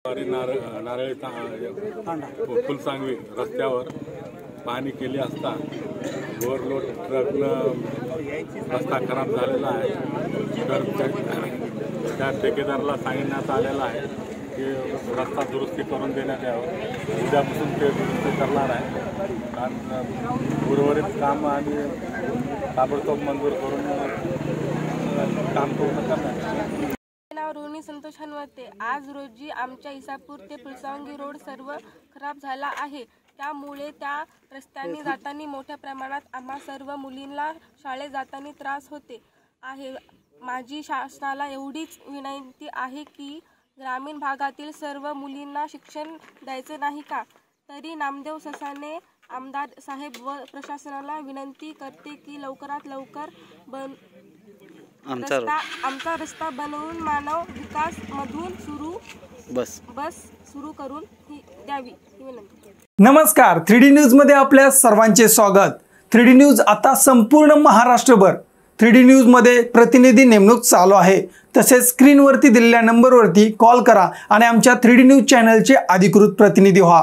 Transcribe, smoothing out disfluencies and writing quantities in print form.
नारळी फुलसांगवी रस्त्यावर पाहणी केली असता ओव्हरलोड ट्रकनं रस्ता खराब झालेला आहे। तर त्या ठेकेदाराला सांगण्यात आलेलं आहे की रस्ता दुरुस्ती करून देण्यात यावं। उद्यापासून ते दुरुस्ती करणार आहे, कारण उर्वरित काम आणि ताबडतोब मंजूर करून काम पूर्ण करणार। नाव रोहिणी संतोष हनवते। आज रोजी आमच्या इसापूर ते फुलसावंगी रोड सर्व खराब झाला आहे। त्यामुळे त्या रस्त्याने जाताना मोठ्या प्रमाणात आम्हा सर्व मुलींना शाळेत जाताना त्रास होते आहे। माझी शासनाला एवढीच विनंती आहे की ग्रामीण भागातील सर्व मुलींना शिक्षण द्यायचे नाही का? तरी नामदेव ससाने आमदार साहेब व प्रशासनाला विनंती करते की लवकरात लवकर आमचा रस्ता बनवून मानव विकास मधून बस सुरू करून द्यावी ही विनंती। नमस्कार, 3D न्यूज मध्ये आपल्या सर्वांचे स्वागत। 3D न्यूज आता संपूर्ण महाराष्ट्रभर 3D न्यूज मध्ये प्रतिनिधी नेमणूक चालू आहे। तसेच स्क्रीनवरती दिलेल्या नंबरवरती कॉल करा आणि आमच्या 3D न्यूज चॅनलचे अधिकृत प्रतिनिधी व्हा।